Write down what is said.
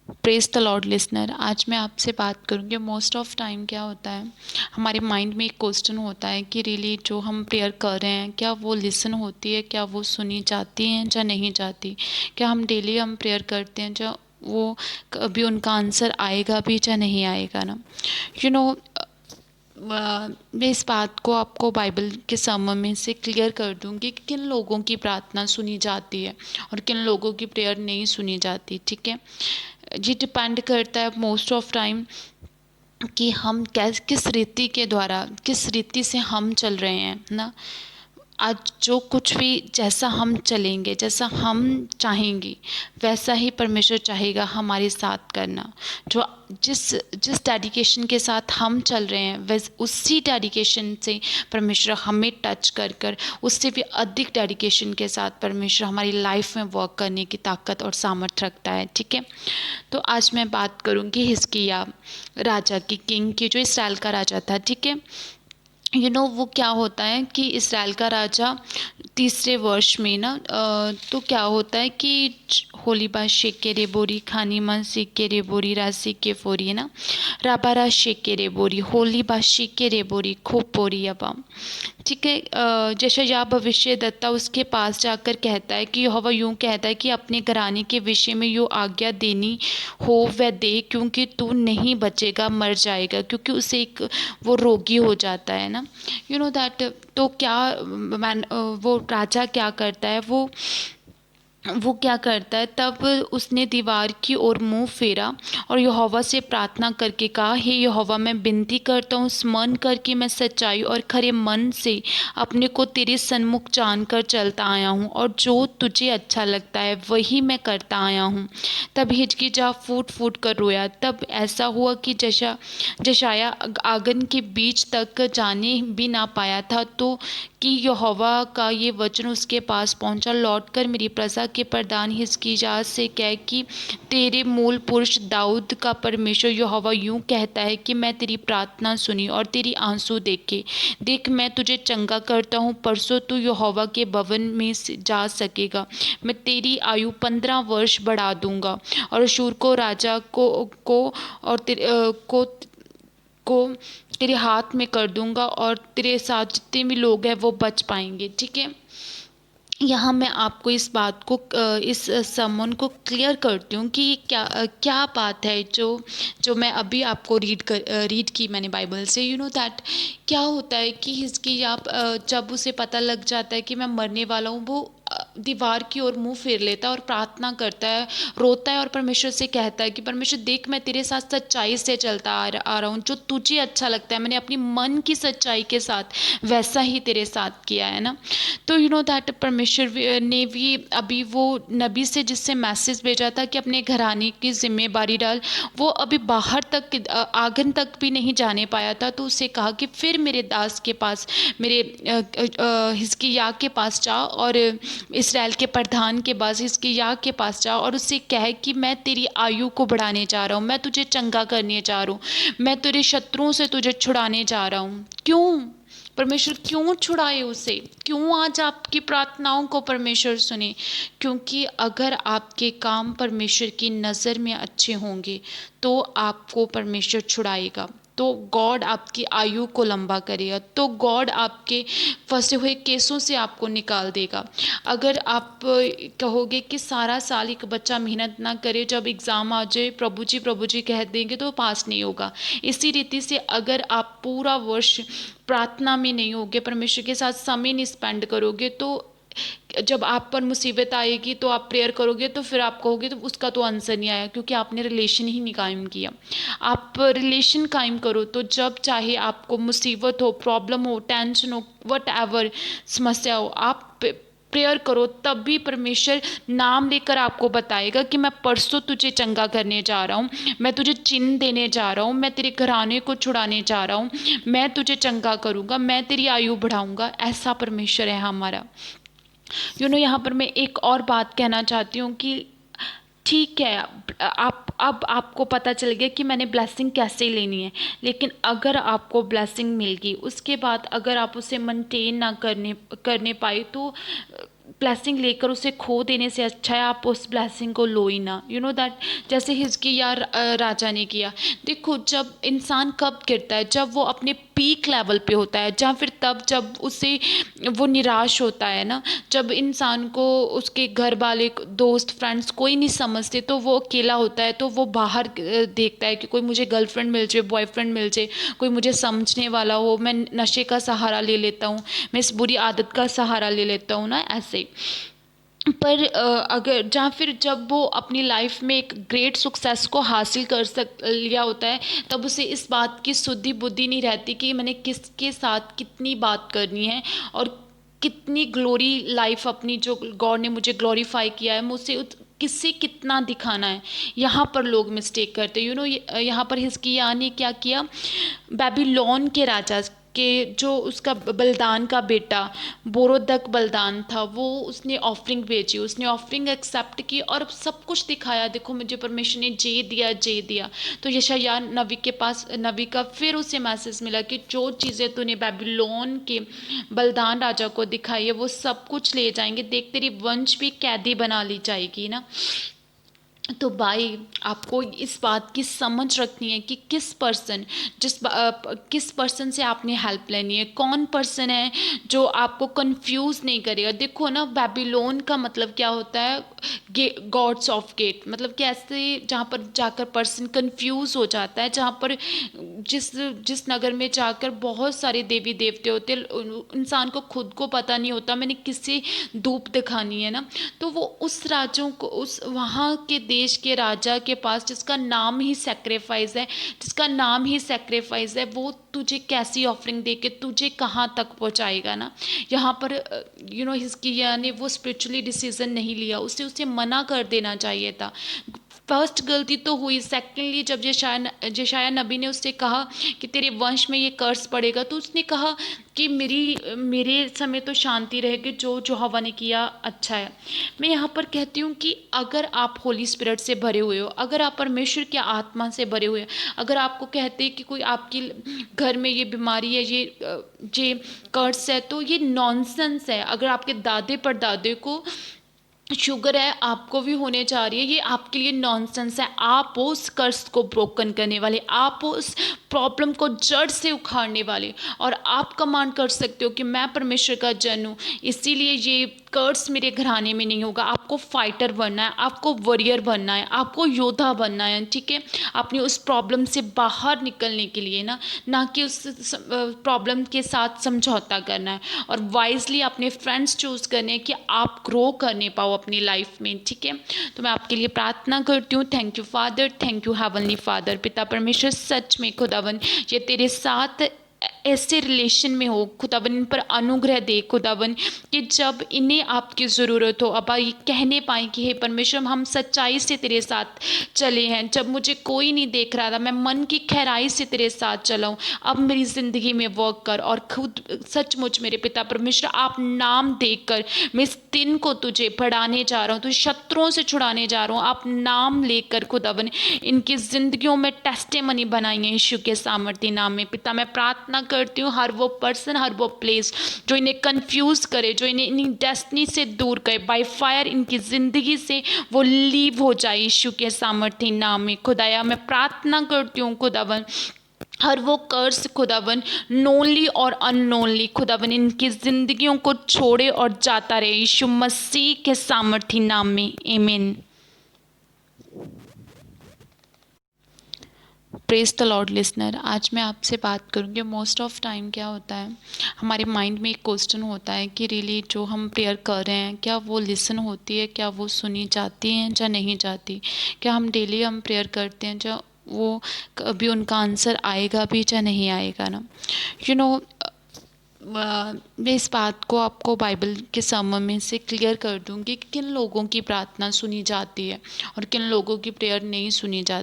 Praise the Lord listener. आज मैं आपसे बात करूँगी। मोस्ट ऑफ टाइम क्या होता है, हमारे माइंड में एक क्वेश्चन होता है कि रियली जो हम प्रेयर कर रहे हैं क्या वो लिसन होती है, क्या वो सुनी जाती हैं या नहीं जाती। क्या हम डेली हम प्रेयर करते हैं जो वो कभी उनका आंसर आएगा भी या नहीं आएगा ना। यू नो मैं इस बात को आपको बाइबल के समय में से क्लियर कर दूंगी कि किन लोगों की प्रार्थना सुनी जाती है और किन लोगों की प्रेयर नहीं सुनी जाती। ठीक है, ये डिपेंड करता है मोस्ट ऑफ टाइम कि हम कैस किस रीति के द्वारा, किस रीति से हम चल रहे हैं ना। आज जो कुछ भी जैसा हम चलेंगे, जैसा हम चाहेंगे, वैसा ही परमेश्वर चाहेगा हमारे साथ करना। जो जिस जिस डेडिकेशन के साथ हम चल रहे हैं वैस उसी डेडिकेशन से परमेश्वर हमें टच कर कर उससे भी अधिक डेडिकेशन के साथ परमेश्वर हमारी लाइफ में वर्क करने की ताकत और सामर्थ्य रखता है। ठीक है, तो आज मैं बात करूँगी हिजकिय्याह राजा की, किंग की, जो इसराइल का राजा था। ठीक है, वो क्या होता है कि इसराइल का राजा तीसरे वर्ष में ना तो क्या होता है कि होली बा शेके रे बोरी खानी मन सीके रे बोरी राशि के फोरी है ना, राबारा शेके रे बोरी होली बा शेके रे बोरी खूब बोरी अबा। ठीक है, यशायाह भविष्यद्वक्ता उसके पास जाकर कहता है कि यहोवा यूं कहता है कि अपने घराने के विषय में यो आज्ञा देनी हो वह दे, क्योंकि तू नहीं बचेगा, मर जाएगा, क्योंकि उसे एक वो रोगी हो जाता है ना। दैट। तो क्या वो राजा क्या करता है, वो क्या करता है, तब उसने दीवार की ओर मुंह फेरा और यहोवा से प्रार्थना करके कहा, हे यहोवा, मैं विनती करता हूँ, स्मरण करके मैं सच्चाई और खरे मन से अपने को तेरे सन्मुख जानकर चलता आया हूँ और जो तुझे अच्छा लगता है वही मैं करता आया हूँ। तब हिजकिय्याह फूट फूट कर रोया। तब ऐसा हुआ कि जशाया आंगन के बीच तक जाने भी ना पाया था, तो कि यहोवा का ये वचन उसके पास पहुंचा, लौटकर मेरी प्रजा के प्रधान हिजकिय्याह से कह कि तेरे मूल पुरुष दाऊद का परमेश्वर यहोवा यूं कहता है कि मैं तेरी प्रार्थना सुनी और तेरी आंसू देखे। देख, मैं तुझे चंगा करता हूँ, परसों तू यहोवा के भवन में जा सकेगा। मैं तेरी आयु 15 वर्ष बढ़ा दूंगा और अश्शूर को राजा को और को तेरे हाथ में कर दूंगा और तेरे साथ जितने भी लोग हैं वो बच पाएंगे। ठीक है, यहाँ मैं आपको इस बात को इस समन को क्लियर करती हूँ कि क्या बात है जो जो मैं अभी आपको रीड की मैंने बाइबल से। दैट क्या होता है कि हिजकिय्याह जब उसे पता लग जाता है कि मैं मरने वाला हूँ, वो दीवार की ओर मुंह फेर लेता है और प्रार्थना करता है, रोता है और परमेश्वर से कहता है कि परमेश्वर देख, मैं तेरे साथ सच्चाई से चलता आ रहा हूँ, जो तुझे अच्छा लगता है मैंने अपनी मन की सच्चाई के साथ वैसा ही तेरे साथ किया है ना। तो दैट परमेश्वर ने भी अभी वो नबी से जिससे मैसेज भेजा था कि अपने घराने की जिम्मेदारी डाल, वो अभी बाहर तक आंगन तक भी नहीं जाने पाया था। तो उसे कहा कि फिर मेरे दास के पास, मेरे हिजकिय्याह के पास जा और इसराइल के प्रधान के पास हिजकिय्याह के पास जा और उससे कह कि मैं तेरी आयु को बढ़ाने जा रहा हूँ, मैं तुझे चंगा करने जा रहा हूँ, मैं तेरे शत्रुओं से तुझे छुड़ाने जा रहा हूँ। क्यों परमेश्वर क्यों छुड़ाए उसे, क्यों आज आपकी प्रार्थनाओं को परमेश्वर सुने? क्योंकि अगर आपके काम परमेश्वर की नज़र में अच्छे होंगे तो आपको परमेश्वर छुड़ाएगा, तो गॉड आपकी आयु को लंबा करेगा, तो गॉड आपके फंसे हुए केसों से आपको निकाल देगा। अगर आप कहोगे कि सारा साल एक बच्चा मेहनत ना करे, जब एग्ज़ाम आ जाए प्रभु जी कह देंगे तो पास नहीं होगा। इसी रीति से अगर आप पूरा वर्ष प्रार्थना में नहीं होगे, परमेश्वर के साथ समय नहीं स्पेंड करोगे, तो जब आप पर मुसीबत आएगी तो आप प्रेयर करोगे तो फिर आप कहोगे तो उसका तो आंसर नहीं आया, क्योंकि आपने रिलेशन ही नहीं कायम किया। आप रिलेशन कायम करो तो जब चाहे आपको मुसीबत हो, प्रॉब्लम हो, टेंशन हो, वट एवर समस्या हो, आप प्रेयर करो, तब भी परमेश्वर नाम लेकर आपको बताएगा कि मैं परसों तुझे चंगा करने जा रहा हूँ, मैं तुझे चिन्ह देने जा रहा हूँ, मैं तेरे घराने को छुड़ाने जा रहा हूँ, मैं तुझे चंगा करूँगा, मैं तेरी आयु बढ़ाऊँगा। ऐसा परमेश्वर है हमारा। यहाँ पर मैं एक और बात कहना चाहती हूँ कि ठीक है, आप अब आपको पता चल गया कि मैंने ब्लेसिंग कैसे लेनी है, लेकिन अगर आपको ब्लेसिंग मिल गई उसके बाद अगर आप उसे मेंटेन ना करने करने पाए, ब्लेसिंग लेकर उसे खो देने से अच्छा है आप उस ब्लेसिंग को लो ही ना, यू नो दैट। जैसे हिजकिय्याह राजा ने किया। देखो जब इंसान कब गिरता है, जब वो अपने पीक लेवल पे होता है, या फिर तब जब उसे वो निराश होता है ना, जब इंसान को उसके घर वाले, दोस्त, फ्रेंड्स कोई नहीं समझते, तो वो अकेला होता है, तो वो बाहर देखता है कि कोई मुझे गर्लफ्रेंड मिल जाए, बॉयफ्रेंड मिल जाए, कोई मुझे समझने वाला हो, मैं नशे का सहारा ले लेता हूँ, मैं इस बुरी आदत का सहारा ले लेता हूँ ना, ऐसे। पर अगर या फिर जब वो अपनी लाइफ में एक ग्रेट सक्सेस को हासिल कर सक लिया होता है, तब उसे इस बात की सुद्धि बुद्धि नहीं रहती कि मैंने किसके साथ कितनी बात करनी है, और कितनी ग्लोरी लाइफ अपनी जो गॉड ने मुझे ग्लोरीफाई किया है, मुझसे किससे कितना दिखाना है। यहाँ पर लोग मिस्टेक करते, यू नो। यहाँ पर हिजकिय्याह ने क्या किया, बेबीलोन के राजा के जो उसका बलदान का बेटा बोरोदक बलदान था, वो उसने ऑफरिंग भेजी, उसने ऑफरिंग एक्सेप्ट की और सब कुछ दिखाया, देखो मुझे परमेश्वर ने जे दिया, जे दिया। तो यशायाह नबी के पास, नबी का फिर उसे मैसेज मिला कि जो चीज़ें तूने बेबीलोन के बलदान राजा को दिखाई है वो सब कुछ ले जाएंगे, देख तेरी वंश भी कैदी बना ली जाएगी ना। तो भाई आपको इस बात की समझ रखनी है कि किस पर्सन से आपने हेल्प लेनी है, कौन पर्सन है जो आपको कंफ्यूज नहीं करेगा। देखो ना, बेबीलोन का मतलब क्या होता है, गॉड्स ऑफ गेट, मतलब कैसे जहाँ पर जाकर पर्सन कंफ्यूज हो जाता है, जहाँ पर जिस जिस नगर में जाकर बहुत सारे देवी देवते होते हैं, इंसान को खुद को पता नहीं होता मैंने किसे धूप दिखानी है ना, तो वो उस राजों को, उस वहाँ के देश के राजा के पास जिसका नाम ही सेक्रीफाइस है, जिसका नाम ही सेक्रीफाइस है, वो तुझे कैसी ऑफरिंग दे के तुझे कहाँ तक पहुँचाएगा ना। यहाँ पर यू नो हिजकिय्याह ने वो स्पिरिचुअली डिसीजन नहीं लिया, उसे उसे मना कर देना चाहिए था। फर्स्ट गलती तो हुई, सेकेंडली जब यशायाह नबी ने उससे कहा कि तेरे वंश में ये कर्स पड़ेगा, तो उसने कहा कि मेरे समय तो शांति रहेगी, जो जो हवा ने किया अच्छा है। मैं यहाँ पर कहती हूँ कि अगर आप होली स्पिरिट से भरे हुए हो, अगर आप परमेश्वर की आत्मा से भरे हुए हो, अगर आपको कहते हैं कि कोई आपकी घर में ये बीमारी है, ये कर्स है, तो ये नॉनसेंस है। अगर आपके दादे परदादे को शुगर है, आपको भी होने जा रही है, ये आपके लिए नॉनसेंस है। आप हो उस कर्ज को ब्रोकन करने वाले, आप हो उस प्रॉब्लम को जड़ से उखाड़ने वाले, और आप कमांड कर सकते हो कि मैं परमेश्वर का जन हूँ, इसीलिए ये कर्ज मेरे घराने में नहीं होगा। आपको फाइटर बनना है, आपको वॉरियर बनना है, आपको योद्धा बनना है, ठीक है, अपनी उस प्रॉब्लम से बाहर निकलने के लिए ना कि उस प्रॉब्लम के साथ समझौता करना है, और वाइजली अपने फ्रेंड्स चूज करने हैं कि आप ग्रो करने पाओ अपनी लाइफ में, ठीक है। तो मैं आपके लिए प्रार्थना करती हूँ। Thank you father, thank you heavenly father, पिता परमेश्वर, सच में खुदावन ये तेरे साथ ऐसे रिलेशन में हो खुदावन, इन पर अनुग्रह दे खुदावन, कि जब इन्हें आपकी ज़रूरत हो अब ये कहने पाएँ कि हे परमेश्वर हम सच्चाई से तेरे साथ चले हैं, जब मुझे कोई नहीं देख रहा था मैं मन की गहराई से तेरे साथ चला हूँ, अब मेरी ज़िंदगी में वर्क कर। और खुद सचमुच मेरे पिता परमेश्वर आप नाम देकर मैं इस दिन को तुझे बढ़ाने जा रहा हूँ, तुझे शत्रुओं से छुड़ाने जा रहा हूँ। आप नाम लेकर खुदावन इनकी ज़िंदगियों में टेस्टिमनी बनाइए यीशु के सामर्थ्य नाम में। पिता मैं प्रार्थना करती हूँ हर वो पर्सन, हर वो प्लेस जो इन्हें कंफ्यूज करे, जो इन्हें इन्हीं डेस्टिनी से दूर करे, बाय फायर इनकी ज़िंदगी से वो लीव हो जाए यीशु के सामर्थ्य नाम में। खुदाया मैं प्रार्थना करती हूँ खुदावन हर वो कर्ज खुदावन नोनली और अननोनली खुदावन इनकी ज़िंदगियों को छोड़े और जाता रहे यीशु मसीह के सामर्थ्य नाम में, आमीन। प्रेज द लॉर्ड लिसनर, आज मैं आपसे बात करूँगी। मोस्ट ऑफ टाइम क्या होता है, हमारे माइंड में एक क्वेश्चन होता है कि रियली जो हम प्रेयर कर रहे हैं क्या वो लिसन होती है, क्या वो सुनी जाती हैं या नहीं जाती, क्या हम डेली हम प्रेयर करते हैं जो वो कभी उनका आंसर आएगा भी या नहीं आएगा ना। यू नो मैं इस बात को आपको बाइबल के सर्मन में से क्लियर कर दूंगी कि किन लोगों की प्रार्थना सुनी जाती है और किन लोगों की प्रेयर नहीं सुनी जाती।